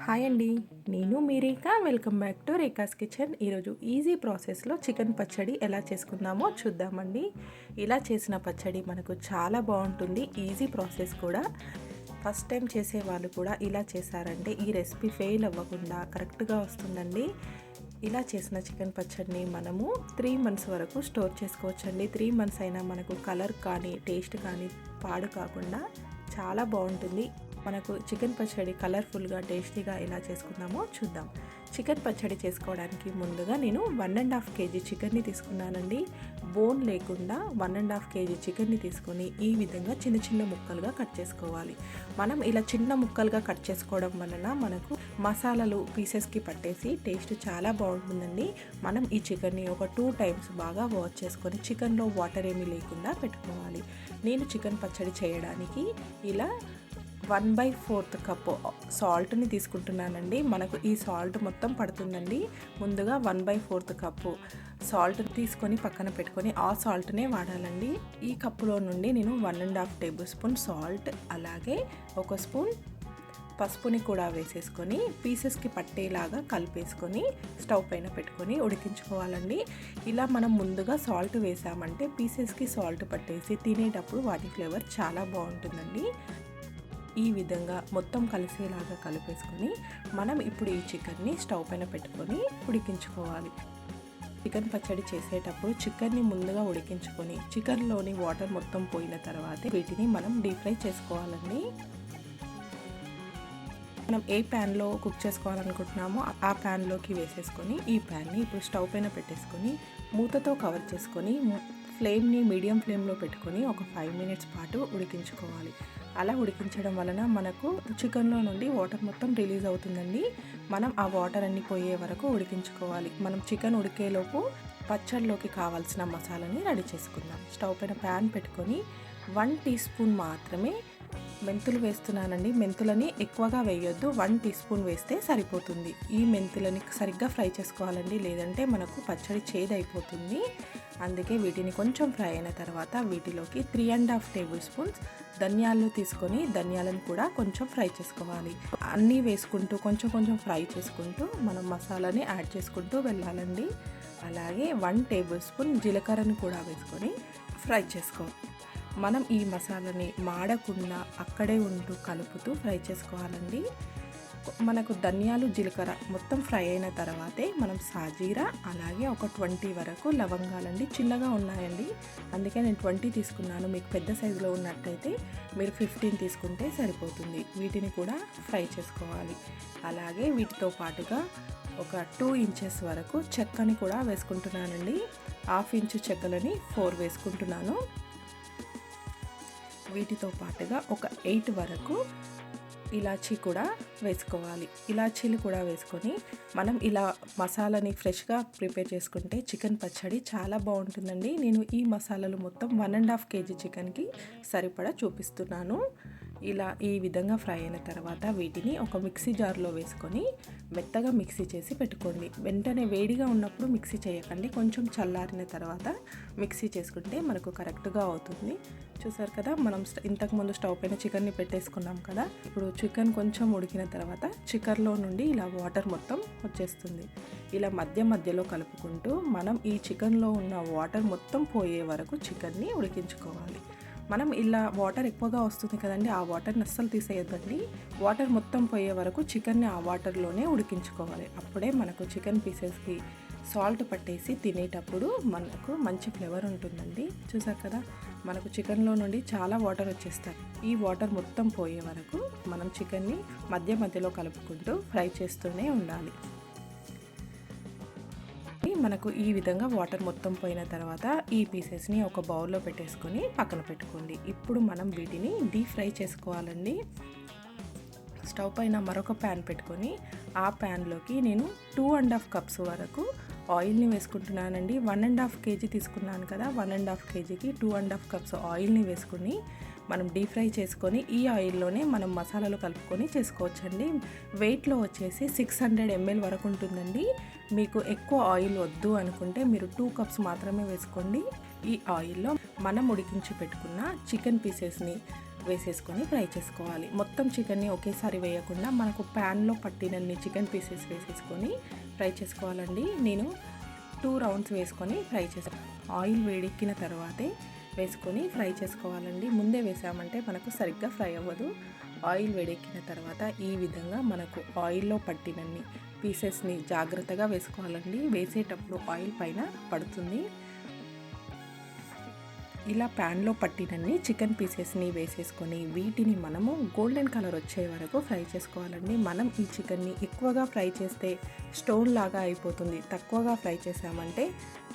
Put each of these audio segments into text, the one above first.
Hi అండి, నేను మీ Rekha. Welcome back to Rekha's kitchen. ఈరోజు ఈజీ ప్రాసెస్లో చికెన్ పచ్చడి ఎలా చేసుకుందామో చూద్దామండి. ఇలా చేసిన పచ్చడి మనకు చాలా బాగుంటుంది, ఈజీ ప్రాసెస్ కూడా. ఫస్ట్ టైం చేసే వాళ్ళు కూడా ఇలా చేశారంటే ఈ రెసిపీ ఫెయిల్ అవ్వకుండా కరెక్ట్గా వస్తుందండి. ఇలా చేసిన చికెన్ పచ్చడిని మనము 3 months వరకు స్టోర్ చేసుకోవచ్చండి. 3 months అయినా మనకు కలర్ కానీ టేస్ట్ కానీ పాడు కాకుండా చాలా బాగుంటుంది. మనకు చికెన్ పచ్చడి కలర్ఫుల్గా టేస్టీగా ఎలా చేసుకుందామో చూద్దాం. చికెన్ పచ్చడి చేసుకోవడానికి ముందుగా నేను 1.5 kg చికెన్ని తీసుకున్నానండి. బోన్ లేకుండా 1.5 kg చికెన్ని తీసుకొని ఈ విధంగా చిన్న చిన్న ముక్కలుగా కట్ చేసుకోవాలి. మనం ఇలా చిన్న ముక్కలుగా కట్ చేసుకోవడం వలన మనకు మసాలాలు పీసెస్కి పట్టేసి టేస్ట్ చాలా బాగుంటుందండి. మనం ఈ చికెన్ని ఒక 2 times బాగా వాష్ చేసుకొని చికెన్లో వాటర్ ఏమీ లేకుండా పెట్టుకోవాలి. నేను చికెన్ పచ్చడి చేయడానికి ఇలా 1/4 కప్పు సాల్ట్ని తీసుకుంటున్నానండి. మనకు ఈ సాల్ట్ మొత్తం పడుతుందండి. ముందుగా 1/4 కప్పు సాల్ట్ తీసుకొని పక్కన పెట్టుకొని ఆ సాల్ట్నే వాడాలండి. ఈ కప్పులో నుండి నేను 1.5 tablespoon సాల్ట్, అలాగే 1 స్పూన్ పసుపుని కూడా వేసేసుకొని పీసెస్కి పట్టేలాగా కలిపేసుకొని స్టవ్ పైన పెట్టుకొని ఉడికించుకోవాలండి. ఇలా మనం ముందుగా సాల్ట్ వేసామంటే పీసెస్కి సాల్ట్ పట్టేసి తినేటప్పుడు వాటి ఫ్లేవర్ చాలా బాగుంటుందండి. ఈ విధంగా మొత్తం కలిసేలాగా కలిపేసుకొని మనం ఇప్పుడు ఈ చికెన్ని స్టవ్ పైన పెట్టుకొని ఉడికించుకోవాలి. చికెన్ పచ్చడి చేసేటప్పుడు చికెన్ని ముందుగా ఉడికించుకొని చికెన్లోని వాటర్ మొత్తం పోయిన తర్వాత వీటిని మనం డీప్ ఫ్రై చేసుకోవాలండి. మనం ఏ ప్యాన్లో కుక్ చేసుకోవాలనుకుంటున్నామో ఆ ప్యాన్లోకి వేసేసుకొని ఈ ప్యాన్ని ఇప్పుడు స్టవ్ పైన పెట్టేసుకొని మూతతో కవర్ చేసుకొని ఫ్లేమ్ని మీడియం ఫ్లేమ్లో పెట్టుకొని ఒక 5 minutes పాటు ఉడికించుకోవాలి. అలా ఉడికించడం వలన మనకు చికెన్లో నుండి వాటర్ మొత్తం రిలీజ్ అవుతుందండి. మనం ఆ వాటర్ అన్ని పోయే వరకు ఉడికించుకోవాలి. మనం చికెన్ ఉడికేలోపు పచ్చడిలోకి కావాల్సిన మసాలాని రెడీ చేసుకుందాం. స్టవ్ పైన ప్యాన్ పెట్టుకొని 1 teaspoon మాత్రమే మెంతులు వేస్తున్నానండి. మెంతులని ఎక్కువగా వేయొద్దు, 1 teaspoon వేస్తే సరిపోతుంది. ఈ మెంతులని సరిగ్గా ఫ్రై చేసుకోవాలండి, లేదంటే మనకు పచ్చడి చేదైపోతుంది. అందుకే వీటిని కొంచెం ఫ్రై అయిన తర్వాత వీటిలోకి 3.5 tablespoons ధనియాలు తీసుకొని ధనియాలను కూడా కొంచెం ఫ్రై చేసుకోవాలి. అన్నీ వేసుకుంటూ కొంచెం కొంచెం ఫ్రై చేసుకుంటూ మనం మసాలాని యాడ్ చేసుకుంటూ వెళ్ళాలండి. అలాగే 1 tablespoon జీలకర్రను కూడా వేసుకొని ఫ్రై చేసుకోవాలి. మనం ఈ మసాలాని మాడకుండా అక్కడే ఉంటూ కలుపుతూ ఫ్రై చేసుకోవాలండి. మనకు ధనియాలు జీలకర్ర మొత్తం ఫ్రై అయిన తర్వాతే మనం సాజీరా, అలాగే ఒక 20 వరకు లవంగాలండి. చిన్నగా ఉన్నాయండి, అందుకే నేను 20 తీసుకున్నాను. మీకు పెద్ద సైజులో ఉన్నట్టయితే మీరు 15 తీసుకుంటే సరిపోతుంది. వీటిని కూడా ఫ్రై చేసుకోవాలి. అలాగే వీటితో పాటుగా ఒక 2 inches వరకు చెక్కని కూడా వేసుకుంటున్నానండి. 1/2 inch చెక్కలని 4 వేసుకుంటున్నాను. వీటితో పాటుగా ఒక 8 వరకు ఇలాచీ కూడా వేసుకోవాలి. ఇలాచీలు కూడా వేసుకొని మనం ఇలా మసాలాని ఫ్రెష్గా ప్రిపేర్ చేసుకుంటే చికెన్ పచ్చడి చాలా బాగుంటుందండి. నేను ఈ మసాలాలు మొత్తం 1.5 kg చికెన్కి సరిపడా చూపిస్తున్నాను. ఇలా ఈ విధంగా ఫ్రై అయిన తర్వాత వీటిని ఒక మిక్సీ జార్లో వేసుకొని మెత్తగా మిక్సీ చేసి పెట్టుకోండి. వెంటనే వేడిగా ఉన్నప్పుడు మిక్సీ చేయకండి, కొంచెం చల్లారిన తర్వాత మిక్సీ చేసుకుంటే మనకు కరెక్ట్గా అవుతుంది. చూసారు కదా, మనం ఇంతకుముందు స్టవ్ పైన చికెన్ని పెట్టేసుకున్నాం కదా. ఇప్పుడు చికెన్ కొంచెం ఉడికిన తర్వాత చికెన్లో నుండి ఇలా వాటర్ మొత్తం వచ్చేస్తుంది. ఇలా మధ్య మధ్యలో కలుపుకుంటూ మనం ఈ చికెన్లో ఉన్న వాటర్ మొత్తం పోయే వరకు చికెన్ని ఉడికించుకోవాలి. మనం ఇలా వాటర్ ఎక్కువగా వస్తుంది కదండి, ఆ వాటర్ని అస్సలు తీసేయద్దండి. వాటర్ మొత్తం పోయే వరకు చికెన్ని ఆ వాటర్లోనే ఉడికించుకోవాలి. అప్పుడే మనకు చికెన్ పీసెస్కి సాల్ట్ పట్టేసి తినేటప్పుడు మనకు మంచి ఫ్లేవర్ ఉంటుందండి. చూసారు కదా, మనకు చికెన్లో నుండి చాలా వాటర్ వచ్చేస్తాయి. ఈ వాటర్ మొత్తం పోయే వరకు మనం చికెన్ని మధ్య మధ్యలో కలుపుకుంటూ ఫ్రై చేస్తూనే ఉండాలి. మనకు ఈ విధంగా వాటర్ మొత్తం పోయిన తర్వాత ఈ పీసెస్ని ఒక బౌల్లో పెట్టేసుకొని పక్కన పెట్టుకోండి. ఇప్పుడు మనం వీటిని డీప్ ఫ్రై చేసుకోవాలండి. స్టవ్ పైన మరొక ప్యాన్ పెట్టుకొని ఆ ప్యాన్లోకి నేను 2.5 cups వరకు ఆయిల్ని వేసుకుంటున్నానండి. 1.5 kg తీసుకున్నాను కదా, 1.5 kgకి 2.5 cups ఆయిల్ని వేసుకొని మనం డీప్ ఫ్రై చేసుకొని ఈ ఆయిల్లోనే మనం మసాలాలు కలుపుకొని చేసుకోవచ్చండి. వెయిట్లో వచ్చేసి 600 ml వరకు ఉంటుందండి. మీకు ఎక్కువ ఆయిల్ వద్దు అనుకుంటే మీరు 2 cups మాత్రమే వేసుకోండి. ఈ ఆయిల్లో మనం ఉడికించి పెట్టుకున్న చికెన్ పీసెస్ని వేసేసుకొని ఫ్రై చేసుకోవాలి. మొత్తం చికెన్ని ఒకేసారి వేయకుండా మనకు ప్యాన్లో పట్టినన్ని చికెన్ పీసెస్ వేసేసుకొని ఫ్రై చేసుకోవాలండి. నేను 2 రౌండ్స్ వేసుకొని ఫ్రై చేసాను. ఆయిల్ వేడెక్కిన తర్వాతే వేసుకొని ఫ్రై చేసుకోవాలండి. ముందే వేసామంటే మనకు సరిగ్గా ఫ్రై అవ్వదు. ఆయిల్ వేడెక్కిన తర్వాత ఈ విధంగా మనకు ఆయిల్లో పట్టినన్ని పీసెస్ని జాగ్రత్తగా వేసుకోవాలండి. వేసేటప్పుడు ఆయిల్ పైన పడుతుంది. ఇలా ప్యాన్లో పట్టినన్ని చికెన్ పీసెస్ని వేసేసుకొని వీటిని మనము గోల్డెన్ కలర్ వచ్చే వరకు ఫ్రై చేసుకోవాలండి. మనం ఈ చికెన్ని ఎక్కువగా ఫ్రై చేస్తే స్టోన్ లాగా అయిపోతుంది. తక్కువగా ఫ్రై చేసామంటే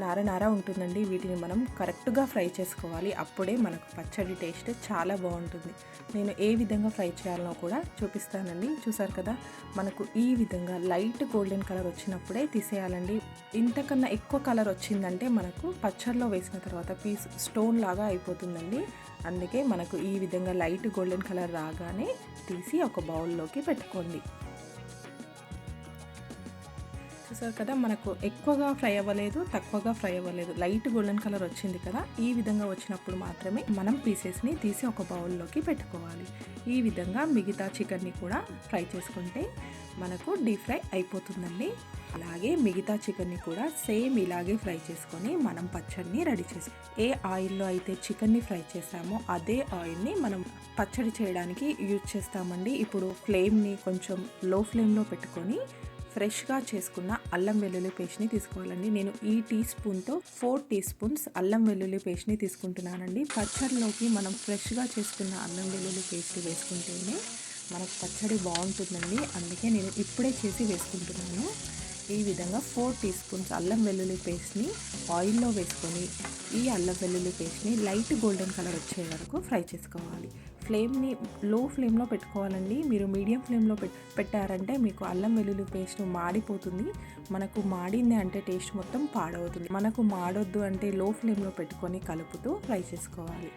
నార నార ఉంటుందండి. వీటిని మనం కరెక్ట్గా ఫ్రై చేసుకోవాలి. అప్పుడే మనకు పచ్చడి టేస్ట్ చాలా బాగుంటుంది. నేను ఏ విధంగా ఫ్రై చేయాలనో కూడా చూపిస్తానండి. చూసారు కదా, మనకు ఈ విధంగా లైట్ గోల్డెన్ కలర్ వచ్చినప్పుడే తీసేయాలండి. ఇంతకన్నా ఎక్కువ కలర్ వచ్చిందంటే మనకు పచ్చడిలో వేసిన తర్వాత పీస్ స్టోన్ లాగా అయిపోతుందండి. అందుకే మనకు ఈ విధంగా లైట్ గోల్డెన్ కలర్ రాగానే తీసి ఒక బౌల్లోకి పెట్టుకోండి. చూసారు కదా, మనకు ఎక్కువగా ఫ్రై అవ్వలేదు, తక్కువగా ఫ్రై అవ్వలేదు, లైట్ గోల్డెన్ కలర్ వచ్చింది కదా. ఈ విధంగా వచ్చినప్పుడు మాత్రమే మనం పీసెస్ని తీసి ఒక బౌల్లోకి పెట్టుకోవాలి. ఈ విధంగా మిగతా చికెన్ని కూడా ఫ్రై చేసుకుంటే మనకు డీప్ ఫ్రై అయిపోతుందండి. అలాగే మిగతా చికెన్ని కూడా సేమ్ ఇలాగే ఫ్రై చేసుకొని మనం పచ్చడిని రెడీ చేసి ఏ ఆయిల్లో అయితే చికెన్ని ఫ్రై చేసామో అదే ఆయిల్ని మనం పచ్చడి చేయడానికి యూజ్ చేస్తామండి. ఇప్పుడు ఫ్లేమ్ని కొంచెం లో ఫ్లేమ్లో పెట్టుకొని ఫ్రెష్గా చేసుకున్న అల్లం వెల్లుల్లి పేస్ట్ని తీసుకోవాలండి. నేను ఈ టీ స్పూన్తో 4 టీ స్పూన్స్ అల్లం వెల్లుల్లి పేస్ట్ని తీసుకుంటున్నానండి. పచ్చడిలోకి మనం ఫ్రెష్గా చేసుకున్న అల్లం వెల్లుల్లి పేస్ట్ వేసుకుంటేనే మనకు పచ్చడి బాగుంటుందండి. అందుకే నేను ఇప్పుడే చేసి వేసుకుంటున్నాను. ఈ విధంగా 4 టీ స్పూన్స్ అల్లం వెల్లుల్లి పేస్ట్ని ఆయిల్లో వేసుకొని ఈ అల్లం వెల్లుల్లి పేస్ట్ని లైట్ గోల్డెన్ కలర్ వచ్చే వరకు ఫ్రై చేసుకోవాలి. ఫ్లేమ్ని లో ఫ్లేమ్లో పెట్టుకోవాలండి. మీరు మీడియం ఫ్లేమ్లో పెట్టారంటే మీకు అల్లం వెల్లుల్లి పేస్ట్ మాడిపోతుంది. మనకు మాడింది అంటే టేస్ట్ మొత్తం పాడవుతుంది. మనకు మాడొద్దు అంటే లో ఫ్లేమ్లో పెట్టుకొని కలుపుతూ ఫ్రై చేసుకోవాలి.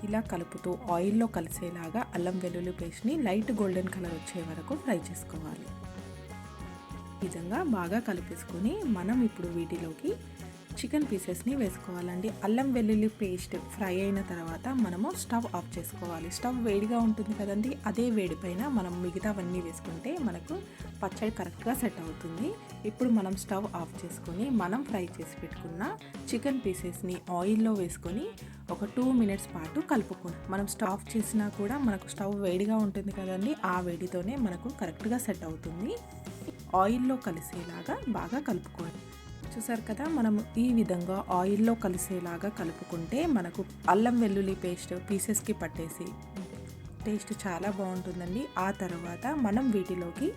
ఇలా కలుపుతూ ఆయిల్లో కలిసేలాగా అల్లం వెల్లుల్లి పేస్ట్ని లైట్ గోల్డెన్ కలర్ వచ్చే వరకు ఫ్రై చేసుకోవాలి. ఈ విధంగా బాగా కలిపేసుకొని మనం ఇప్పుడు వీటిలోకి చికెన్ పీసెస్ని వేసుకోవాలండి. అల్లం వెల్లుల్లి పేస్ట్ ఫ్రై అయిన తర్వాత మనము స్టవ్ ఆఫ్ చేసుకోవాలి. స్టవ్ వేడిగా ఉంటుంది కదండి, అదే వేడిపైన మనం మిగతావన్నీ వేసుకుంటే మనకు పచ్చడి కరెక్ట్గా సెట్ అవుతుంది. ఇప్పుడు మనం స్టవ్ ఆఫ్ చేసుకొని మనం ఫ్రై చేసి పెట్టుకున్న చికెన్ పీసెస్ని ఆయిల్లో వేసుకొని ఒక 2 మినిట్స్ పాటు కలుపుకోండి. మనం స్టవ్ ఆఫ్ చేసినా కూడా మనకు స్టవ్ వేడిగా ఉంటుంది కదండి, ఆ వేడితోనే మనకు కరెక్ట్గా సెట్ అవుతుంది. ఆయిల్లో కలిసేలాగా బాగా కలుపుకోండి. చూసారు కదా, మనం ఈ విధంగా ఆయిల్లో కలిసేలాగా కలుపుకుంటే మనకు అల్లం వెల్లుల్లి పేస్ట్ పీసెస్కి పట్టేసి టేస్ట్ చాలా బాగుంటుందండి. ఆ తర్వాత మనం వీటిలోకి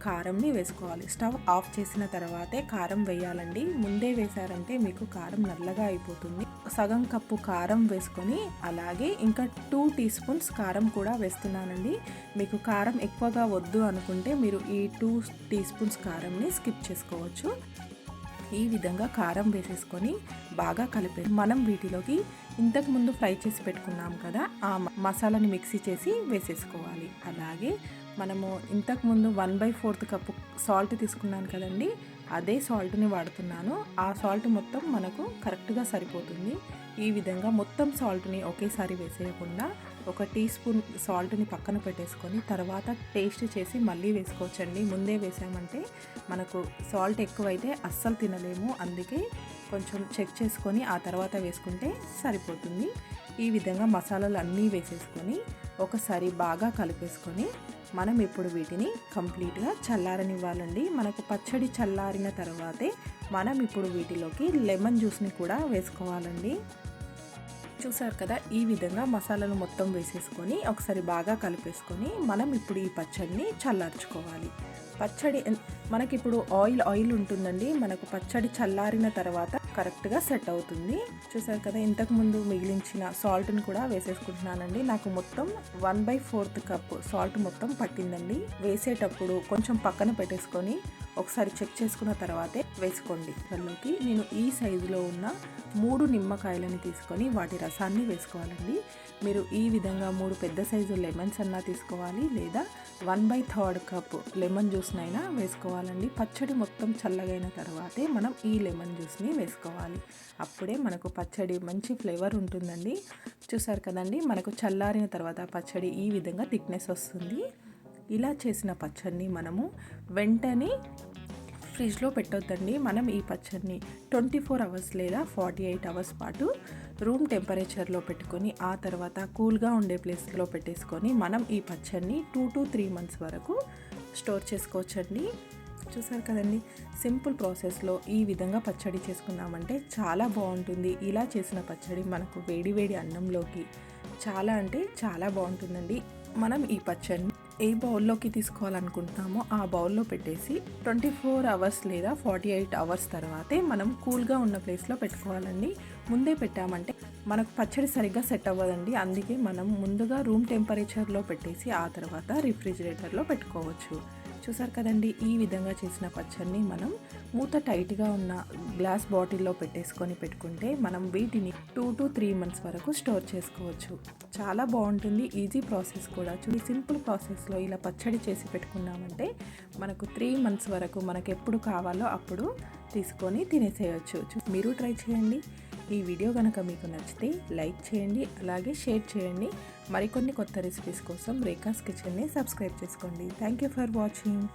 కారంని వేసుకోవాలి. స్టవ్ ఆఫ్ చేసిన తర్వాతే కారం వేయాలండి. ముందే వేసారంటే మీకు కారం నల్లగా అయిపోతుంది. సగం కప్పు కారం వేసుకొని అలాగే ఇంకా 2 టీ స్పూన్స్ కారం కూడా వేస్తున్నానండి. మీకు కారం ఎక్కువగా వద్దు అనుకుంటే మీరు ఈ 2 టీ స్పూన్స్ కారంని స్కిప్ చేసుకోవచ్చు. ఈ విధంగా కారం వేసేసుకొని బాగా కలిపేసి మనం వీటిలోకి ఇంతకుముందు ఫ్రై చేసి పెట్టుకున్నాం కదా, ఆ మసాలాని మిక్సీ చేసి వేసేసుకోవాలి. అలాగే మనము ఇంతకుముందు 1/4 కప్పు సాల్ట్ తీసుకున్నాను కదండి, అదే సాల్ట్ని వాడుతున్నాను. ఆ సాల్ట్ మొత్తం మనకు కరెక్ట్గా సరిపోతుంది. ఈ విధంగా మొత్తం సాల్ట్ని ఒకేసారి వేసేయకుండా ఒక టీ స్పూన్ సాల్ట్ని పక్కన పెట్టేసుకొని తర్వాత టేస్ట్ చేసి మళ్ళీ వేసుకోవచ్చండి. ముందే వేసామంటే మనకు సాల్ట్ ఎక్కువైతే అస్సలు తినలేము. అందుకే కొంచెం చెక్ చేసుకొని ఆ తర్వాత వేసుకుంటే సరిపోతుంది. ఈ విధంగా మసాలాలు అన్నీ వేసేసుకొని ఒకసారి బాగా కలిపేసుకొని మనం ఇప్పుడు వీటిని కంప్లీట్గా చల్లారనివ్వాలండి. మనకు పచ్చడి చల్లారిన తర్వాతే మనం ఇప్పుడు వీటిలోకి లెమన్ జ్యూస్ని కూడా వేసుకోవాలండి. చూసారు కదా, ఈ విధంగా మసాలాలు మొత్తం వేసేసుకొని ఒకసారి బాగా కలిపేసుకొని మనం ఇప్పుడు ఈ పచ్చడిని చల్లార్చుకోవాలి. పచ్చడి మనకిప్పుడు ఆయిల్ ఉంటుందండి. మనకు పచ్చడి చల్లారిన తర్వాత కరెక్ట్గా సెట్ అవుతుంది. చూసారు కదా, ఇంతకుముందు మిగిలించిన సాల్ట్ని కూడా వేసేసుకుంటున్నానండి. నాకు మొత్తం 1/4 కప్పు సాల్ట్ మొత్తం పట్టిందండి. వేసేటప్పుడు కొంచెం పక్కన పెట్టేసుకొని ఒకసారి చెక్ చేసుకున్న తర్వాతే వేసుకోండి. అందులోకి నేను ఈ సైజులో ఉన్న 3 నిమ్మకాయలని తీసుకొని వాటి రసాన్ని వేసుకోవాలండి. మీరు ఈ విధంగా 3 పెద్ద సైజు లెమన్స్ అన్నా తీసుకోవాలి, లేదా 1/3 కప్ లెమన్ జ్యూస్నైనా వేసుకోవాలండి. పచ్చడి మొత్తం చల్లగైన తర్వాతే మనం ఈ లెమన్ జ్యూస్ని వేసుకోవాలి. అప్పుడే మనకు పచ్చడి మంచి ఫ్లేవర్ ఉంటుందండి. చూసారు కదండి, మనకు చల్లారిన తర్వాత పచ్చడి ఈ విధంగా థిక్నెస్ వస్తుంది. ఇలా చేసిన పచ్చడిని మనము వెంటనే ఫ్రిడ్జ్లో పెట్టొద్దండి. మనం ఈ పచ్చడిని 24 అవర్స్ లేదా 48 అవర్స్ పాటు రూమ్ టెంపరేచర్లో పెట్టుకొని ఆ తర్వాత కూల్గా ఉండే ప్లేస్లో పెట్టేసుకొని మనం ఈ పచ్చడిని 2 to 3 months వరకు స్టోర్ చేసుకోవచ్చండి. చూసారు కదండి, సింపుల్ ప్రాసెస్లో ఈ విధంగా పచ్చడి చేసుకున్నామంటే చాలా బాగుంటుంది. ఇలా చేసిన పచ్చడి మనకు వేడి వేడి అన్నంలోకి చాలా అంటే చాలా బాగుంటుందండి. మనం ఈ పచ్చడిని ఏ బౌల్లోకి తీసుకోవాలనుకుంటున్నామో ఆ బౌల్లో పెట్టేసి 24 అవర్స్ లేదా 48 అవర్స్ తర్వాతే మనం కూల్గా ఉన్న ప్లేస్లో పెట్టుకోవాలండి. ముందే పెట్టామంటే మనకు పచ్చడి సరిగ్గా సెట్ అవ్వదండి. అందుకే మనం ముందుగా రూమ్ టెంపరేచర్లో పెట్టేసి ఆ తర్వాత రిఫ్రిజిరేటర్లో పెట్టుకోవచ్చు. చూసారు కదండి, ఈ విధంగా చేసిన పచ్చడిని మనం మూత టైట్గా ఉన్న గ్లాస్ బాటిల్లో పెట్టేసుకొని పెట్టుకుంటే మనం వీటిని 2 to 3 months వరకు స్టోర్ చేసుకోవచ్చు. చాలా బాగుంటుంది. ఈజీ ప్రాసెస్ కూడా. ఈ సింపుల్ ప్రాసెస్లో ఇలా పచ్చడి చేసి పెట్టుకున్నామంటే మనకు 3 months వరకు మనకు ఎప్పుడు కావాలో అప్పుడు తీసుకొని తినేసేయచ్చు. మీరు ట్రై చేయండి. ఈ వీడియో కనుక మీకు నచ్చితే లైక్ చేయండి, అలాగే షేర్ చేయండి. మరికొన్ని కొత్త రెసిపీస్ కోసం రేఖాస్ కిచెన్ని సబ్స్క్రైబ్ చేసుకోండి. Thank you for watching.